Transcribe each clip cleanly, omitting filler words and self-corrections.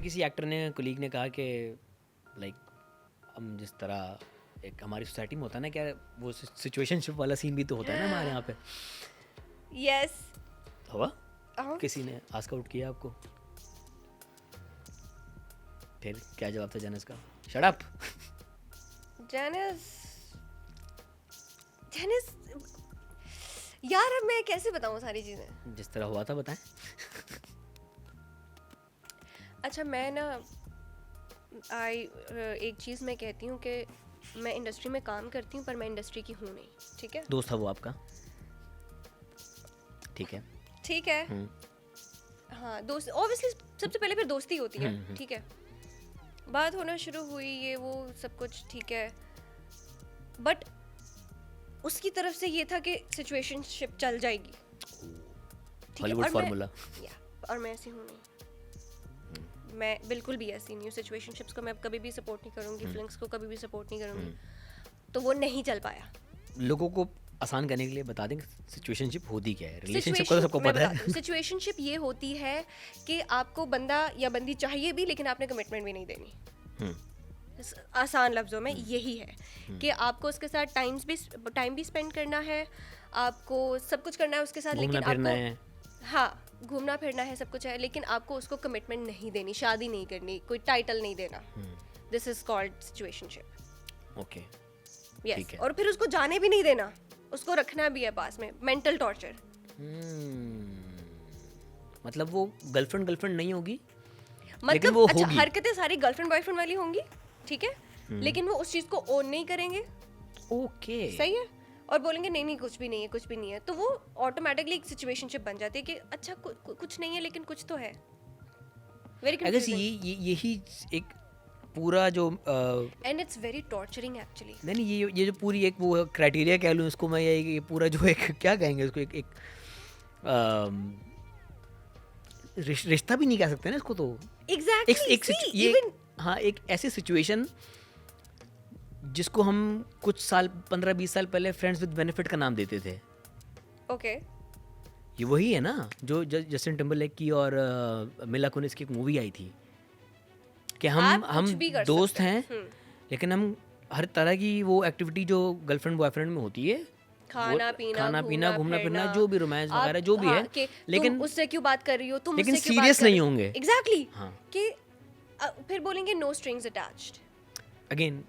किसी एक्टर ने कोलीग ने कहा कि लाइक हम जिस तरह एक हमारी सोसाइटी में होता है ना, क्या वो सिचुएशनशिप वाला सीन भी तो होता है ना हमारे यहाँ पे। यस हुआ किसी ने आस्क आउट किया आपको, फिर क्या जवाब था जानिस का? Shut up. जेनिस यार अब मैं कैसे बताऊँ सारी चीज़ें। जिस तरह हुआ था बताएं। अच्छा मैं ना एक चीज़ मैं कहती हूँ कि मैं इंडस्ट्री में काम करती हूँ पर मैं इंडस्ट्री की हूँ नहीं, ठीक है? दोस्त था वो आपका? ठीक है। ठीक है। हाँ दोस्त ऑब्वियसली सबसे पहले फिर दोस्ती होती है, ठीक है? बात होना शुरू हुई, ये वो सब कुछ ठीक है, बट उसकी तरफ से ये था कि सिचुएशनशिप चल जाएगी, ठीक है? Hollywood formula. और मैं ऐसी हूँ नहीं, मैं बिल्कुल भी ऐसी नहीं हूँ। सिचुएशनशिप्स को मैं कभी भी सपोर्ट नहीं करूँगी, फ्लिंग्स को कभी भी सपोर्ट नहीं करूँगी, तो वो नहीं चल पाया। लोगों को आसान करने के लिए बता दें सिचुएशनशिप होती क्या है। रिलेशनशिप का तो सबको पता है। सिचुएशनशिप ये होती है कि आपको बंदा या बंदी चाहिए भी लेकिन आपने कमिटमेंट भी नहीं देनी। आसान लफ्जों में यही है कि आपको उसके साथ टाइम भी स्पेंड करना है, आपको सब कुछ करना है उसके साथ, लेकिन आपको हाँ घूमना फिरना है, सब कुछ है, लेकिन आपको उसको कमिटमेंट नहीं देनी, शादी नहीं करनी, कोई टाइटल नहीं देना। This is called situationship. Okay yes, और फिर उसको जाने भी नहीं देना, उसको रखना भी है पास में। Mental torture. मतलब वो गर्लफ्रेंड नहीं होगी, मतलब वो अच्छा हरकतें सारी गर्लफ्रेंड बॉयफ्रेंड वाली होंगी, ठीक है, लेकिन वो उस चीज को ओन नहीं करेंगे। ओके सही है, और बोलेंगे नहीं नहीं कुछ भी नहीं है, कुछ भी नहीं है, तो वो ऑटोमेटिकली एक सिचुएशनशिप बन जाती है कि अच्छा कुछ नहीं है लेकिन कुछ तो है। Very confusing. यही एक पूरा जो and it's very torturing actually. नहीं ये जो पूरी एक वो क्राइटेरिया कह लूँ इसको मैं, ये पूरा जो एक क्या कहेंगे उसको, एक रिश्ता भी नहीं कह सकते ना इसको तो। एग्जैक्टली हाँ, एक ऐसी सिचुएशन जिसको हम कुछ साल 15-20 साल पहले फ्रेंड्स विद बेनिफिट का नाम देते थे। ओके ये वही है ना जो जस्टिन टिम्बरलेक की और मिला कुनिस की एक मूवी आई थी कि हम दोस्त हैं लेकिन हम हर तरह की वो एक्टिविटी जो गर्लफ्रेंड बॉयफ्रेंड में होती है, खाना पीना घूमना फिरना, जो भी रोमांस वगैरह जो भी है, लेकिन तुम उससे क्यों बात कर रही हो, तुम लेकिन उससे क्यों सीरियस नहीं होंगे। एग्जैक्टली हाँ, कि फिर बोलेंगे नो स्ट्रिंग्स अटैच्ड। अगेन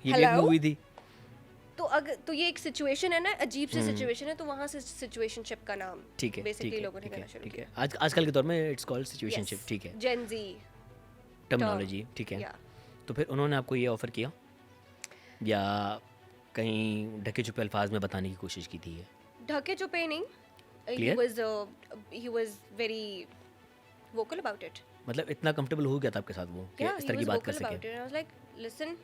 ये भी एक मूवी थी। तो अगर तो ये एक सिचुएशन है ना, अजीब सी सिचुएशन है, तो वहां से सिचुएशनशिप का नाम ठीक है बेसिकली लोगों ने कहना शुरू किया। आजकल के दौर में इट्स कॉल्ड सिचुएशनशिप। ठीक है, जेन ज़ी टर्मिनोलॉजी। ठीक है, तो फिर उन्होंने आपको ये ऑफर किया या कहीं ढके छुपे अल्फाज में बताने की कोशिश की थी? ढके छुपे नहीं, he was very vocal about it. मतलब इतना कंफर्टेबल हो गया था आपके साथ वो कि इस तरह की बात कर सके? I was like, listen,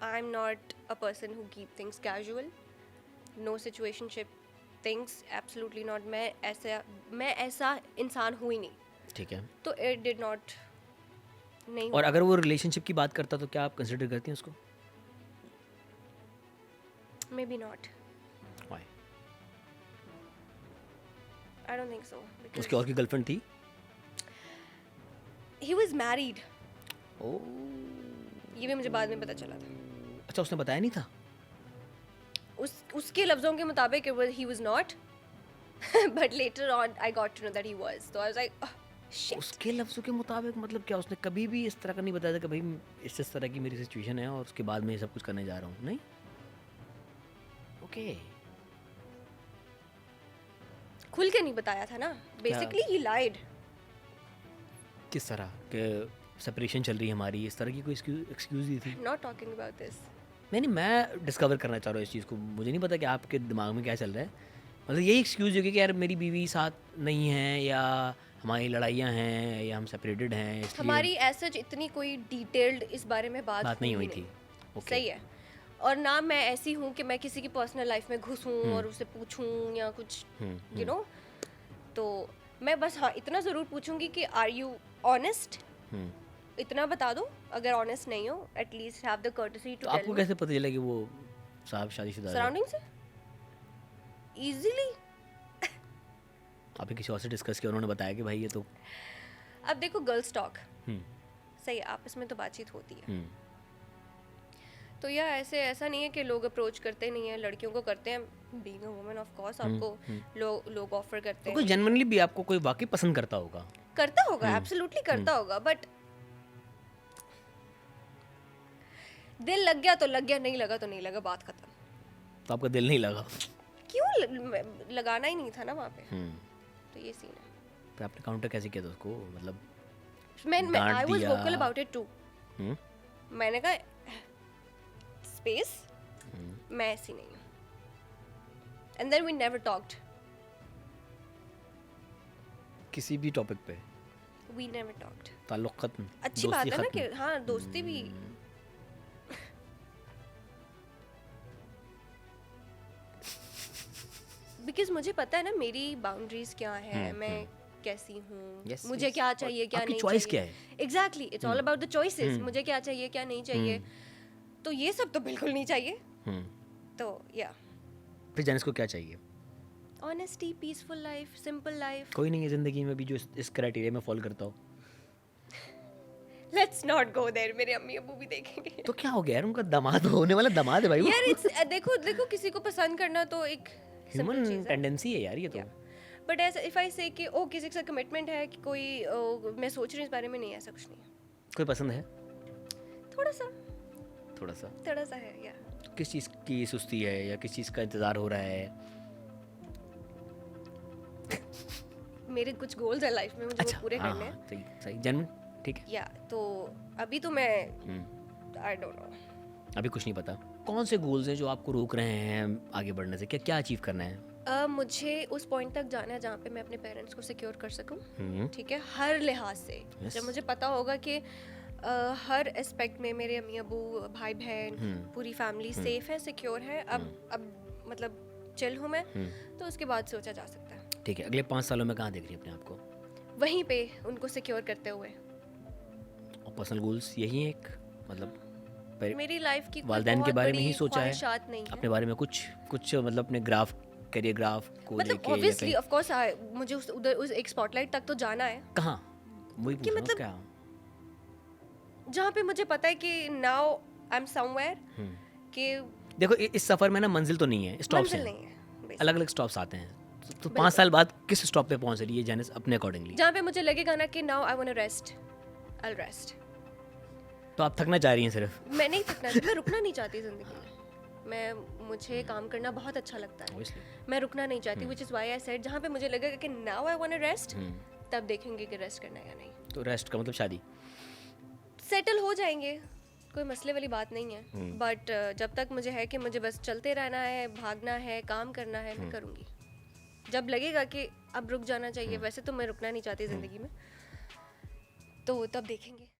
I'm not a person who keep things casual. No situationship things, absolutely not. मैं ऐसा इंसान हूँ ही नहीं। ठीक है, तो it did not नहीं। और अगर वो रिलेशनशिप की बात करता तो क्या आप कंसिडर करती हैं उसको? Maybe not. Why? I don't think so. उसकी और की गर्लफ्रेंड थी? He was married. ओह, ये भी मुझे बाद में पता चला था। अच्छा, उसने बताया नहीं था? उसके लफ्जों के मुताबिक he was not, but later on I got to know that he was. So I was like, oh, shit. उसके लफ्जों के मुताबिक मतलब क्या उसने कभी भी इस तरह का नहीं बताया था कि भाई इस तरह की मेरी सिचुएशन है और उसके बाद मैं सब कुछ करने जा रहा हूँ? नहीं? ओके, खुल के नहीं बताया था ना, बेसिकली he lied. किस तरह के सेपरेशन चल रही है हमारी, इस तरह की कोई एक्सक्यूज दी थी? Not talking about this. नहीं, मैं डिस्कवर करना चाह रहा हूँ इस चीज़ को। मुझे नहीं पता कि आपके दिमाग में क्या चल रहा है। मतलब यही एक्सक्यूज़ होगी कि यार मेरी बीवी साथ नहीं है, या हमारी लड़ाइयाँ हैं, या हम सेपरेटेड हैं, इसलिए हमारी ऐसा इतनी कोई डिटेल्ड इस बारे में बात नहीं हुई थी। सही है, और ना मैं ऐसी हूँ कि मैं किसी की पर्सनल लाइफ में घुसूँ और उसे पूछूँ या कुछ यू नो। तो मैं बस हाँ इतना ज़रूर पूछूंगी कि आर यू ऑनेस्ट, इतना बता दो। अगर ऑनेस्ट नहीं हो, at least have the courtesy to tell me. आपको कैसे पता चला कि वो साहब शादीशुदा है? सराउंडिंग से इजीली। आपने किसी और से डिस्कस किया, उन्होंने बताया कि भाई ये तो अब देखो गर्ल्स टॉक, सही आपस में तो बातचीत होती है। तो या ऐसा नहीं है कि लोग अप्रोच करते नहीं है, लड़कियों को करते हैं, being a woman of course आपको लोग ऑफर करते हैं। तो जनरली भी आपको कोई वाकई पसंद करता होगा, एब्सोल्युटली करता होगा, बट दिल लग गया तो लग गया, नहीं लगा तो नहीं लगा, बात खत्म। तो आपका दिल नहीं लगा? क्यों लगाना ही नहीं था ना वहाँ पे। तो ये सीन है। तो आपने काउंटर कैसे किया था उसको, मतलब मैं I was vocal about it too. मैंने कहा स्पेस, मैं ऐसी नहीं हूँ। And then we never talked किसी भी टॉपिक पे। We never talked. ताल्लुक खत्म। अच्छी बात है ना कि हाँ दोस्ती भी। बिकॉज मुझे पता है ना मेरी बाउंड्रीज क्या है, मैं कैसी हूँ, मुझे क्या चाहिए क्या नहीं चॉइस क्या है। Exactly, it's all about the choices. मुझे क्या चाहिए क्या नहीं चाहिए, तो ये सब तो बिल्कुल नहीं चाहिए। तो या फिर जानिस को क्या चाहिए? Honesty, peaceful life, simple life. कोई नहीं है जिंदगी में भी जो इस क्राइटेरिया में फॉलो करता हो? लेट्स नॉट गो देयर, मेरे अम्मी अब्बू भी देखेंगे। तो क्या हो गया यार, उनका दामाद होने वाला दामाद है भाई वो। यार इट्स देखो किसी को पसंद करना तो एक ह्यूमन टेंडेंसी है यार ये तो। बट ऐसा इफ आई से कि ओ किसी के साथ कमिटमेंट है कि कोई मैं सोच रही हूँ इस बारे में, नहीं, ऐसा कुछ नहीं है। कोई पसंद है? थोड़ा सा है या किस चीज़ की सुस्ती है या किस चीज़ का इंतज़ार हो रहा है? मेरे कुछ गोल्स है लाइफ में, मुझे वो पूरे करने हैं। सही जन्म ठीक है। या तो अभी तो मैं आई डोंट नो, अभी कुछ नहीं पता। कौन से गोल्स हैं जो आपको रोक रहे हैं आगे बढ़ने से? क्या अचीव करना है? मुझे उस पॉइंट तक जाना है जहाँ पे मैं अपने पेरेंट्स को सिक्योर कर सकूँ, ठीक है, हर लिहाज से। जब मुझे पता होगा कि हर एस्पेक्ट में मेरे अम्मी अबू, भाई बहन, पूरी फैमिली सेफ है, सिक्योर है, अब मतलब चिल हूँ मैं, तो उसके बाद सोचा जा सकता है। ठीक है, अगले 5 सालों में कहाँ देख रही हैं अपने आप को? वहीं पे उनको सिक्योर करते हुए। और पर्सनल गोल्स यही है एक, मतलब मेरी लाइफ की वालिदैन के बारे में ही सोचा है? नहीं अपने बारे में कुछ मतलब अपने ग्राफ, करियर ग्राफ को मतलब ऑब्वियसली ऑफ कोर्स मुझे उस एक स्पॉटलाइट तक तो जाना है। कहाँ? वही पूछ रहा हूँ, क्या? जहाँ पे मुझे पता है कि नाउ आई एम समवेयर, कि देखो इस सफर में ना मंजिल तो नहीं है, स्टॉप्स हैं, अलग अलग स्टॉप्स आते हैं। तो 5 साल बाद किस स्टॉप पे पहुंच रही है जानिस अपने अकॉर्डिंगली? जहाँ पे मुझे लगेगा ना कि now I want to rest, I will rest. तो आप थकना चाह रही हैं सिर्फ? मैं नहीं थकना, मैं रुकना नहीं चाहती जिंदगी में। मुझे काम करना बहुत अच्छा लगता है, मैं रुकना नहीं चाहती, which is why I said जहाँ पे मुझे लगेगा कि now I want to rest, तब देखेंगे कि रेस्ट करना है या नहीं। तो रेस्ट का मतलब शादी? सेटल हो जाएंगे, कोई मसले वाली बात नहीं है, बट जब तक मुझे है कि मुझे बस चलते रहना है, भागना है, काम करना है, मैं करूँगी। जब लगेगा कि अब रुक जाना चाहिए, वैसे तो मैं रुकना नहीं चाहती ज़िंदगी में, तो तब देखेंगे।